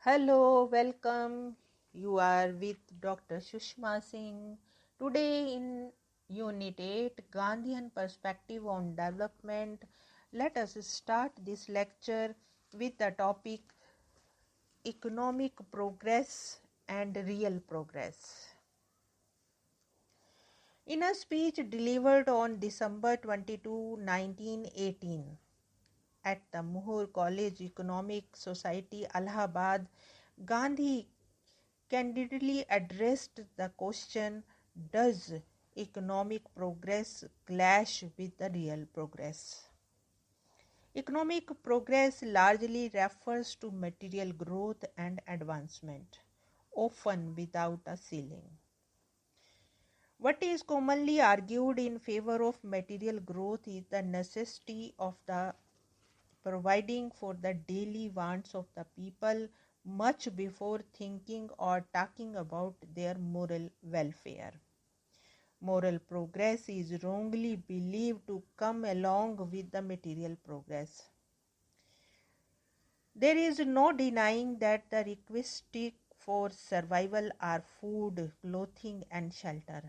Hello, welcome. You are with Dr. Sushma Singh. Today in Unit 8, Gandhian Perspective on Development, let us start this lecture with the topic Economic Progress and Real Progress. In a speech delivered on December 22, 1918, at the Muhur College Economic Society, Allahabad, Gandhi candidly addressed the question, does economic progress clash with the real progress? Economic progress largely refers to material growth and advancement, often without a ceiling. What is commonly argued in favor of material growth is the necessity of the providing for the daily wants of the people much before thinking or talking about their moral welfare. Moral progress is wrongly believed to come along with the material progress. There is no denying that the requisite for survival are food, clothing, and shelter.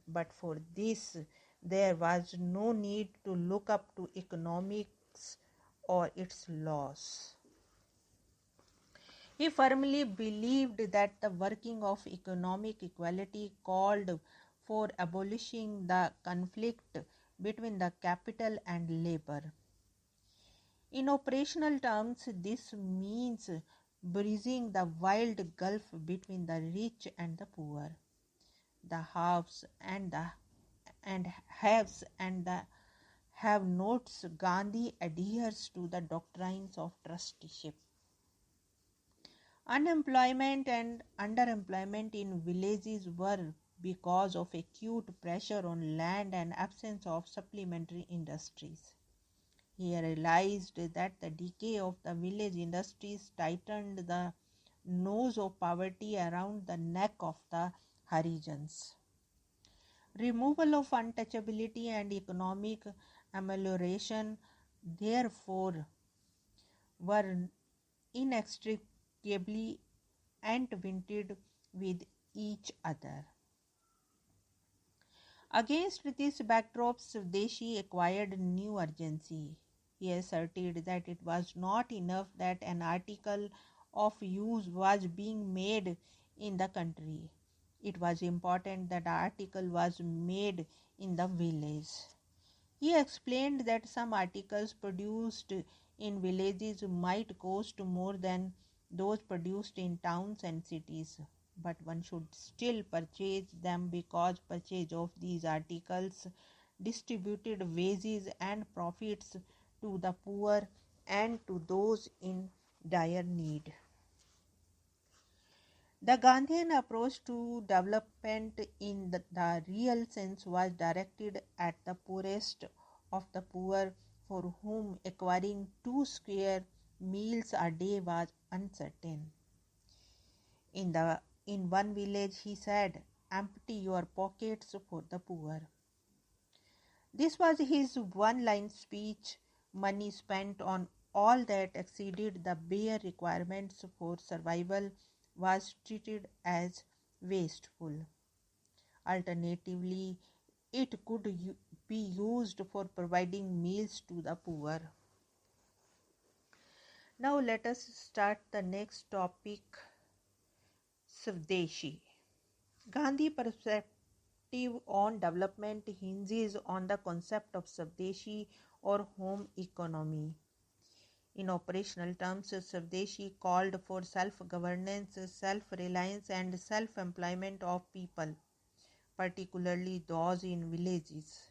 But for this, there was no need to look up to economics or its laws. He firmly believed that the working of economic equality called for abolishing the conflict between the capital and labor. In operational terms, this means bridging the wide gulf between the rich and the poor, the haves and the haves and the have-nots. Gandhi adheres to the doctrines of trusteeship. Unemployment and underemployment in villages were because of acute pressure on land and absence of supplementary industries. He realized that the decay of the village industries tightened the noose of poverty around the neck of the Harijans. Removal of untouchability and economic amelioration, therefore, were inextricably entwined with each other. Against this backdrop, Swadeshi acquired new urgency. He asserted that it was not enough that an article of use was being made in the country. It was important that the article was made in the village. He explained that some articles produced in villages might cost more than those produced in towns and cities, but one should still purchase them because purchase of these articles distributed wages and profits to the poor and to those in dire need. The Gandhian approach to development in the real sense was directed at the poorest of the poor, for whom acquiring 2 square meals a day was uncertain. In one village, he said, "Empty your pockets for the poor." This was his one-line speech. Money spent on all that exceeded the bare requirements for survival was treated as wasteful. Alternatively, it could be used for providing meals to the poor. Now let us start the next topic, Swadeshi. Gandhi perspective on development hinges on the concept of Swadeshi or home economy. In operational terms, Swadeshi called for self-governance, self-reliance, and self-employment of people, particularly those in villages.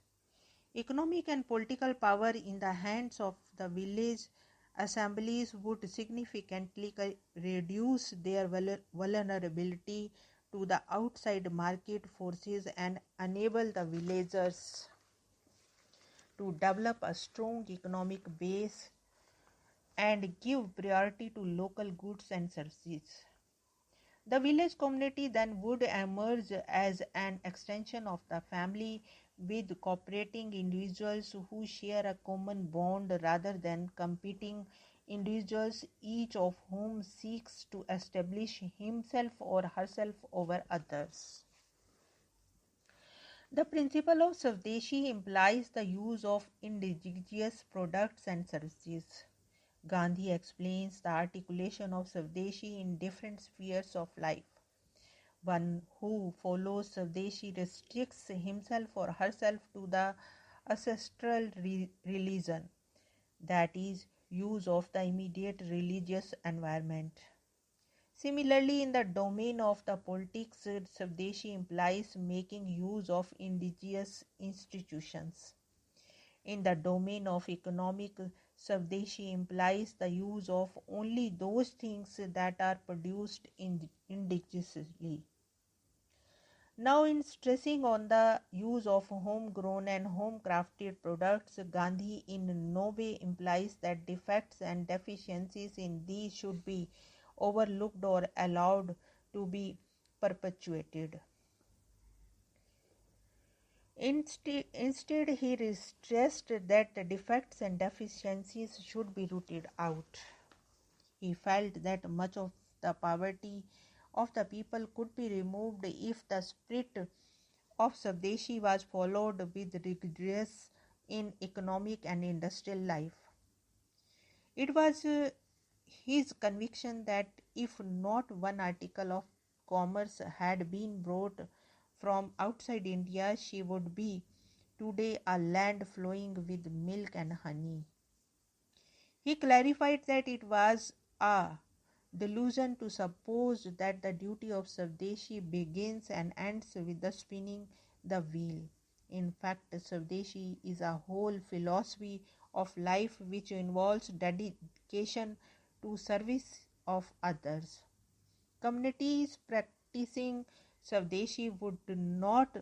Economic and political power in the hands of the village assemblies would significantly reduce their vulnerability to the outside market forces and enable the villagers to develop a strong economic base and give priority to local goods and services. The village community then would emerge as an extension of the family, with cooperating individuals who share a common bond rather than competing individuals, each of whom seeks to establish himself or herself over others. The principle of Swadeshi implies the use of indigenous products and services. Gandhi explains the articulation of Swadeshi in different spheres of life. One who follows Swadeshi restricts himself or herself to the ancestral religion, that is, use of the immediate religious environment. Similarly, in the domain of the politics, Swadeshi implies making use of indigenous institutions. In the domain of economic, Swadeshi implies the use of only those things that are produced indigenously. Now, in stressing on the use of homegrown and home-crafted products, Gandhi in no way implies that defects and deficiencies in these should be overlooked or allowed to be perpetuated. Instead, he stressed that the defects and deficiencies should be rooted out. He felt that much of the poverty of the people could be removed if the spirit of Swadeshi was followed with rigorous in economic and industrial life. It was his conviction that if not one article of commerce had been brought from outside India, she would be today a land flowing with milk and honey. He clarified that it was a delusion to suppose that the duty of Swadeshi begins and ends with the spinning the wheel. In fact, Swadeshi is a whole philosophy of life which involves dedication to service of others. Communities practicing Swadeshi would not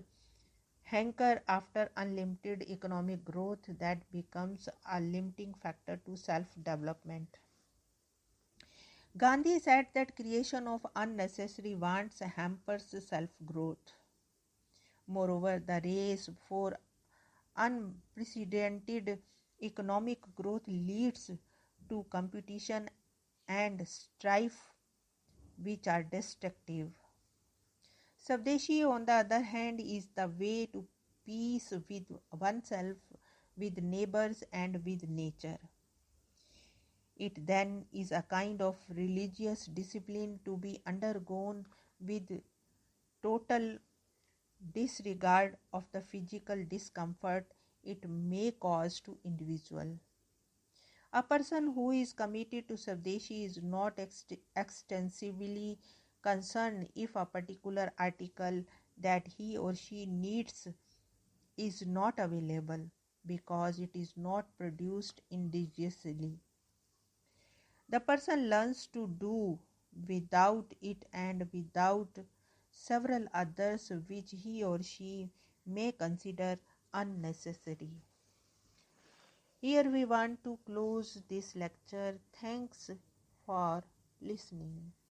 hanker after unlimited economic growth that becomes a limiting factor to self-development. Gandhi said that creation of unnecessary wants hampers self-growth. Moreover, the race for unprecedented economic growth leads to competition and strife which are destructive. Swadeshi, on the other hand, is the way to peace with oneself, with neighbors, and with nature. It then is a kind of religious discipline to be undergone with total disregard of the physical discomfort it may cause to individual. A person who is committed to Swadeshi is not extensively concerned if a particular article that he or she needs is not available because it is not produced indigenously. The person learns to do without it and without several others which he or she may consider unnecessary. Here we want to close this lecture. Thanks for listening.